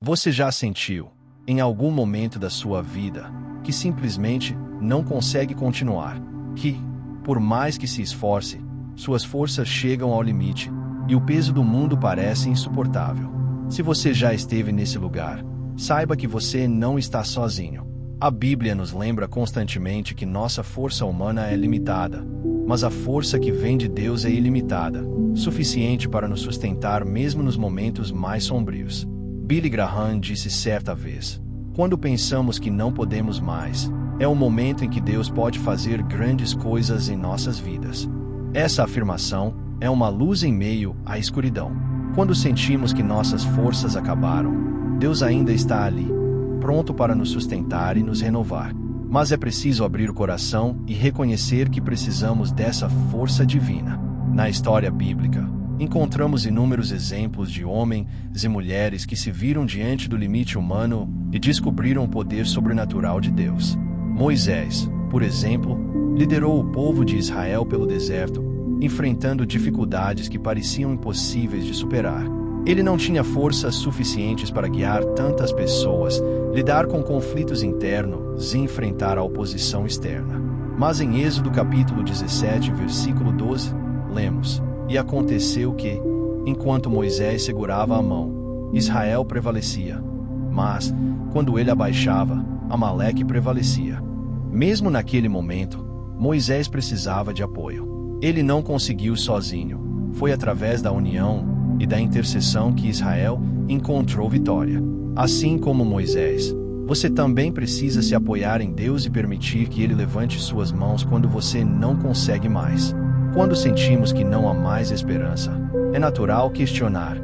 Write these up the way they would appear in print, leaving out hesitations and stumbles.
Você já sentiu, em algum momento da sua vida, que simplesmente não consegue continuar? Que, por mais que se esforce, suas forças chegam ao limite e o peso do mundo parece insuportável? Se você já esteve nesse lugar, saiba que você não está sozinho. A Bíblia nos lembra constantemente que nossa força humana é limitada, mas a força que vem de Deus é ilimitada, suficiente para nos sustentar mesmo nos momentos mais sombrios. Billy Graham disse certa vez: quando pensamos que não podemos mais, é o momento em que Deus pode fazer grandes coisas em nossas vidas. Essa afirmação é uma luz em meio à escuridão. Quando sentimos que nossas forças acabaram, Deus ainda está ali, pronto para nos sustentar e nos renovar. Mas é preciso abrir o coração e reconhecer que precisamos dessa força divina. Na história bíblica, encontramos inúmeros exemplos de homens e mulheres que se viram diante do limite humano e descobriram o poder sobrenatural de Deus. Moisés, por exemplo, liderou o povo de Israel pelo deserto, enfrentando dificuldades que pareciam impossíveis de superar. Ele não tinha forças suficientes para guiar tantas pessoas, lidar com conflitos internos e enfrentar a oposição externa. Mas em Êxodo capítulo 17, versículo 12, lemos: e aconteceu que, enquanto Moisés segurava a mão, Israel prevalecia. Mas, quando ele abaixava, Amaleque prevalecia. Mesmo naquele momento, Moisés precisava de apoio. Ele não conseguiu sozinho. Foi através da união e da intercessão que Israel encontrou vitória. Assim como Moisés, você também precisa se apoiar em Deus e permitir que Ele levante suas mãos quando você não consegue mais. Quando sentimos que não há mais esperança, é natural questionar: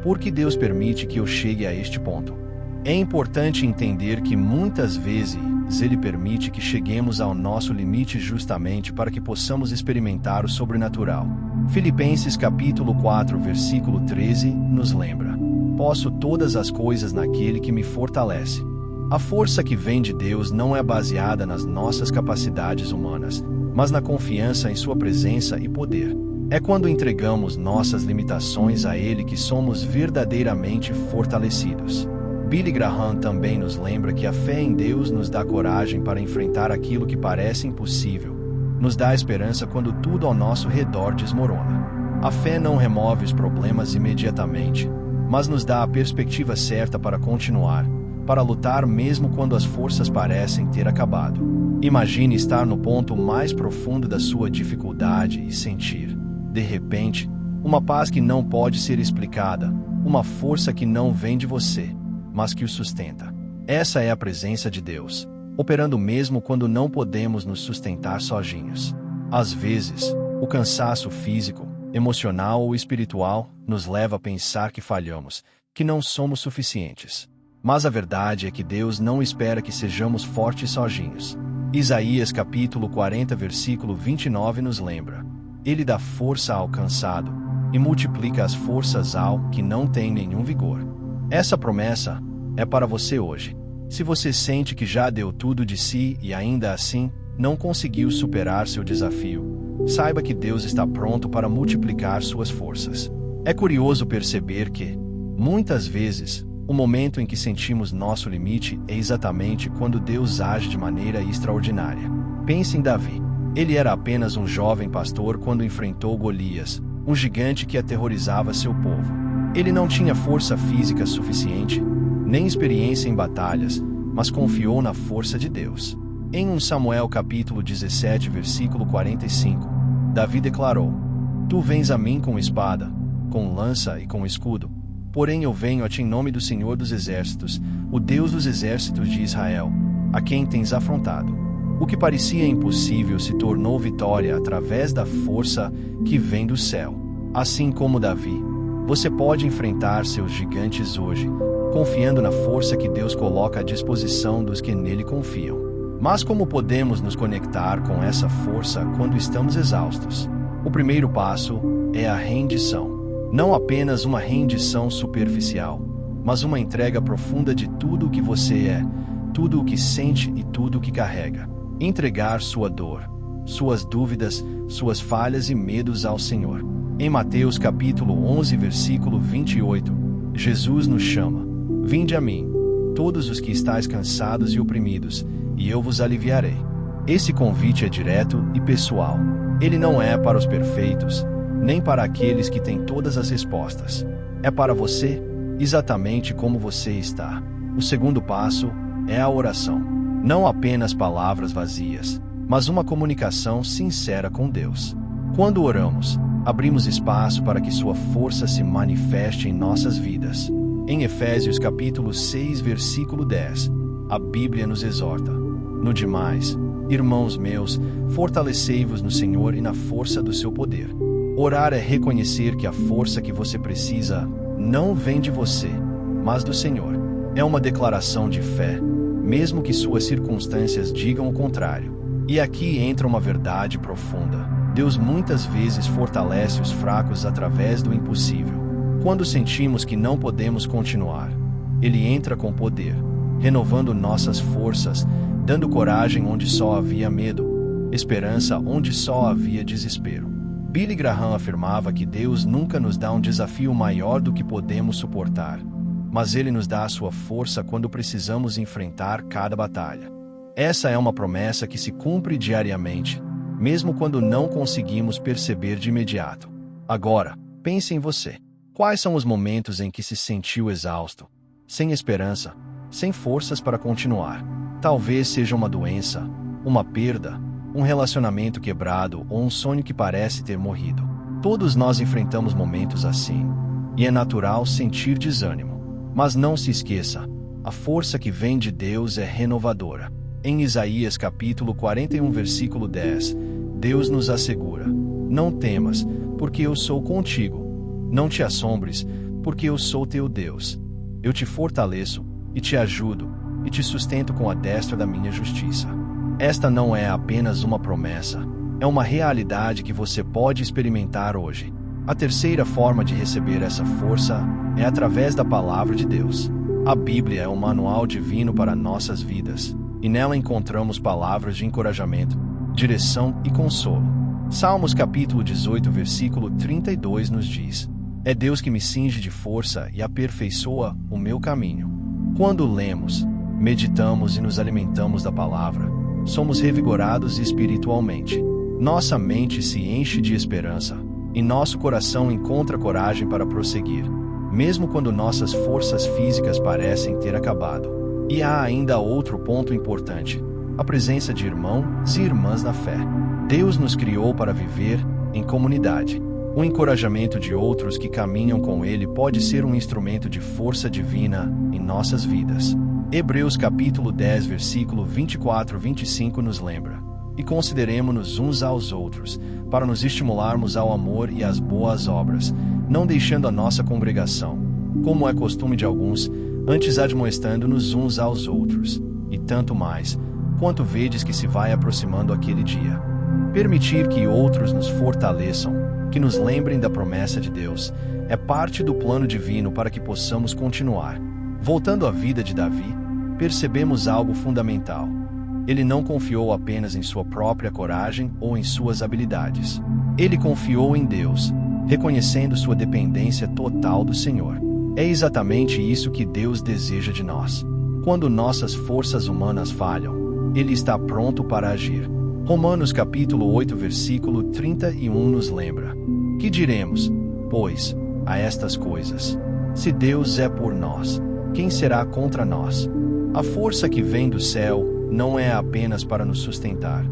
por que Deus permite que eu chegue a este ponto? É importante entender que muitas vezes Ele permite que cheguemos ao nosso limite justamente para que possamos experimentar o sobrenatural. Filipenses capítulo 4, versículo 13, nos lembra: posso todas as coisas naquele que me fortalece. A força que vem de Deus não é baseada nas nossas capacidades humanas, mas na confiança em sua presença e poder. É quando entregamos nossas limitações a Ele que somos verdadeiramente fortalecidos. Billy Graham também nos lembra que a fé em Deus nos dá coragem para enfrentar aquilo que parece impossível, nos dá esperança quando tudo ao nosso redor desmorona. A fé não remove os problemas imediatamente, mas nos dá a perspectiva certa para continuar, para lutar mesmo quando as forças parecem ter acabado. Imagine estar no ponto mais profundo da sua dificuldade e sentir, de repente, uma paz que não pode ser explicada, uma força que não vem de você, mas que o sustenta. Essa é a presença de Deus, operando mesmo quando não podemos nos sustentar sozinhos. Às vezes, o cansaço físico, emocional ou espiritual nos leva a pensar que falhamos, que não somos suficientes. Mas a verdade é que Deus não espera que sejamos fortes sozinhos. Isaías capítulo 40, versículo 29 nos lembra: Ele dá força ao cansado e multiplica as forças ao que não tem nenhum vigor. Essa promessa é para você hoje. Se você sente que já deu tudo de si e ainda assim não conseguiu superar seu desafio, saiba que Deus está pronto para multiplicar suas forças. É curioso perceber que, muitas vezes, o momento em que sentimos nosso limite é exatamente quando Deus age de maneira extraordinária. Pense em Davi. Ele era apenas um jovem pastor quando enfrentou Golias, um gigante que aterrorizava seu povo. Ele não tinha força física suficiente, nem experiência em batalhas, mas confiou na força de Deus. Em 1 Samuel capítulo 17, versículo 45, Davi declarou: Tu vens a mim com espada, com lança e com escudo, porém eu venho a ti em nome do Senhor dos Exércitos, o Deus dos exércitos de Israel, a quem tens afrontado. O que parecia impossível se tornou vitória através da força que vem do céu. Assim como Davi, você pode enfrentar seus gigantes hoje, confiando na força que Deus coloca à disposição dos que nele confiam. Mas como podemos nos conectar com essa força quando estamos exaustos? O primeiro passo é a rendição. Não apenas uma rendição superficial, mas uma entrega profunda de tudo o que você é, tudo o que sente e tudo o que carrega. Entregar sua dor, suas dúvidas, suas falhas e medos ao Senhor. Em Mateus capítulo 11, versículo 28, Jesus nos chama: Vinde a mim, todos os que estáis cansados e oprimidos, e eu vos aliviarei. Esse convite é direto e pessoal. Ele não é para os perfeitos, nem para aqueles que têm todas as respostas. É para você, exatamente como você está. O segundo passo é a oração. Não apenas palavras vazias, mas uma comunicação sincera com Deus. Quando oramos, abrimos espaço para que sua força se manifeste em nossas vidas. Em Efésios capítulo 6, versículo 10, a Bíblia nos exorta: no demais, irmãos meus, fortalecei-vos no Senhor e na força do seu poder. Orar é reconhecer que a força que você precisa não vem de você, mas do Senhor. É uma declaração de fé, mesmo que suas circunstâncias digam o contrário. E aqui entra uma verdade profunda. Deus muitas vezes fortalece os fracos através do impossível. Quando sentimos que não podemos continuar, Ele entra com poder, renovando nossas forças, dando coragem onde só havia medo, esperança onde só havia desespero. Billy Graham afirmava que Deus nunca nos dá um desafio maior do que podemos suportar, mas Ele nos dá a sua força quando precisamos enfrentar cada batalha. Essa é uma promessa que se cumpre diariamente, mesmo quando não conseguimos perceber de imediato. Agora, pense em você. Quais são os momentos em que se sentiu exausto, sem esperança, sem forças para continuar? Talvez seja uma doença, uma perda, um relacionamento quebrado ou um sonho que parece ter morrido. Todos nós enfrentamos momentos assim, e é natural sentir desânimo. Mas não se esqueça, a força que vem de Deus é renovadora. Em Isaías capítulo 41, versículo 10, Deus nos assegura: não temas, porque eu sou contigo. Não te assombres, porque eu sou teu Deus. Eu te fortaleço, e te ajudo, e te sustento com a destra da minha justiça. Esta não é apenas uma promessa, é uma realidade que você pode experimentar hoje. A terceira forma de receber essa força é através da palavra de Deus. A Bíblia é um manual divino para nossas vidas, e nela encontramos palavras de encorajamento, direção e consolo. Salmos capítulo 18, versículo 32 nos diz: é Deus que me cinge de força e aperfeiçoa o meu caminho. Quando lemos, meditamos e nos alimentamos da palavra, somos revigorados espiritualmente. Nossa mente se enche de esperança, e nosso coração encontra coragem para prosseguir, mesmo quando nossas forças físicas parecem ter acabado. E há ainda outro ponto importante: a presença de irmãos e irmãs na fé. Deus nos criou para viver em comunidade. O encorajamento de outros que caminham com Ele pode ser um instrumento de força divina em nossas vidas. Hebreus capítulo 10, versículo 24-25 nos lembra: e consideremo-nos uns aos outros, para nos estimularmos ao amor e às boas obras, não deixando a nossa congregação, como é costume de alguns, antes admoestando-nos uns aos outros, e tanto mais, quanto vedes que se vai aproximando aquele dia. Permitir que outros nos fortaleçam, que nos lembrem da promessa de Deus, é parte do plano divino para que possamos continuar. Voltando à vida de Davi, percebemos algo fundamental. Ele não confiou apenas em sua própria coragem ou em suas habilidades. Ele confiou em Deus, reconhecendo sua dependência total do Senhor. É exatamente isso que Deus deseja de nós. Quando nossas forças humanas falham, Ele está pronto para agir. Romanos capítulo 8, versículo 31 nos lembra: que diremos, pois, a estas coisas? Se Deus é por nós, quem será contra nós? A força que vem do céu não é apenas para nos sustentar,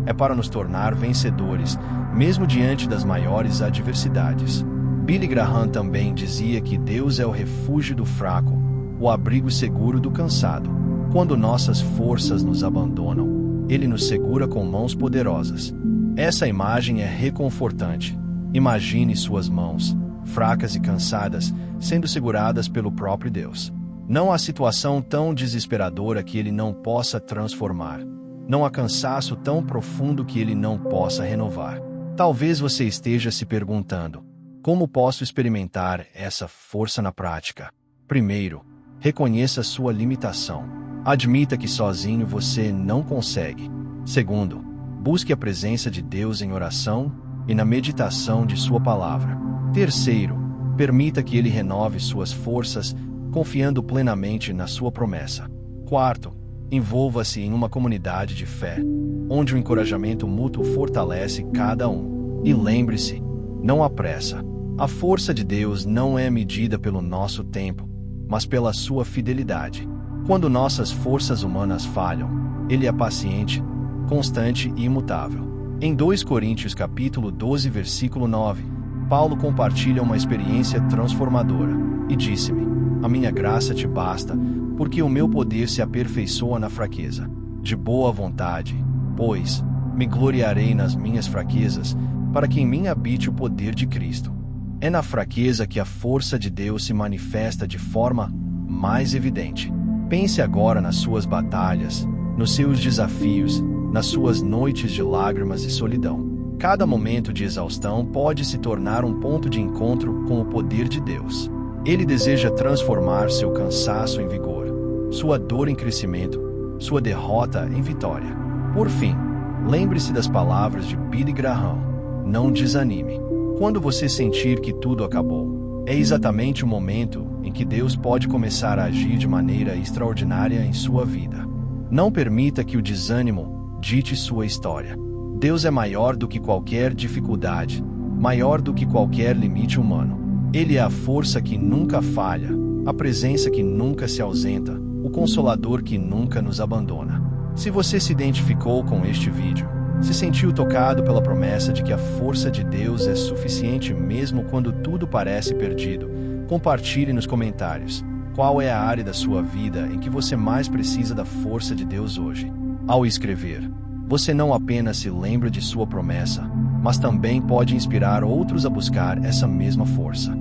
é para nos tornar vencedores, mesmo diante das maiores adversidades. Billy Graham também dizia que Deus é o refúgio do fraco, o abrigo seguro do cansado. Quando nossas forças nos abandonam, Ele nos segura com mãos poderosas. Essa imagem é reconfortante. Imagine suas mãos, fracas e cansadas, sendo seguradas pelo próprio Deus. Não há situação tão desesperadora que Ele não possa transformar. Não há cansaço tão profundo que Ele não possa renovar. Talvez você esteja se perguntando: como posso experimentar essa força na prática? Primeiro, reconheça sua limitação. Admita que sozinho você não consegue. Segundo, busque a presença de Deus em oração e na meditação de sua palavra. Terceiro, permita que Ele renove suas forças confiando plenamente na sua promessa. Quarto, envolva-se em uma comunidade de fé, onde o encorajamento mútuo fortalece cada um. E lembre-se, não há pressa. A força de Deus não é medida pelo nosso tempo, mas pela sua fidelidade. Quando nossas forças humanas falham, Ele é paciente, constante e imutável. Em 2 Coríntios capítulo 12, versículo 9, Paulo compartilha uma experiência transformadora e disse-me: a minha graça te basta, porque o meu poder se aperfeiçoa na fraqueza. De boa vontade, pois, me gloriarei nas minhas fraquezas, para que em mim habite o poder de Cristo. É na fraqueza que a força de Deus se manifesta de forma mais evidente. Pense agora nas suas batalhas, nos seus desafios, nas suas noites de lágrimas e solidão. Cada momento de exaustão pode se tornar um ponto de encontro com o poder de Deus. Ele deseja transformar seu cansaço em vigor, sua dor em crescimento, sua derrota em vitória. Por fim, lembre-se das palavras de Billy Graham: não desanime. Quando você sentir que tudo acabou, é exatamente o momento em que Deus pode começar a agir de maneira extraordinária em sua vida. Não permita que o desânimo dite sua história. Deus é maior do que qualquer dificuldade, maior do que qualquer limite humano. Ele é a força que nunca falha, a presença que nunca se ausenta, o consolador que nunca nos abandona. Se você se identificou com este vídeo, se sentiu tocado pela promessa de que a força de Deus é suficiente mesmo quando tudo parece perdido, compartilhe nos comentários qual é a área da sua vida em que você mais precisa da força de Deus hoje. Ao escrever, você não apenas se lembra de sua promessa, mas também pode inspirar outros a buscar essa mesma força.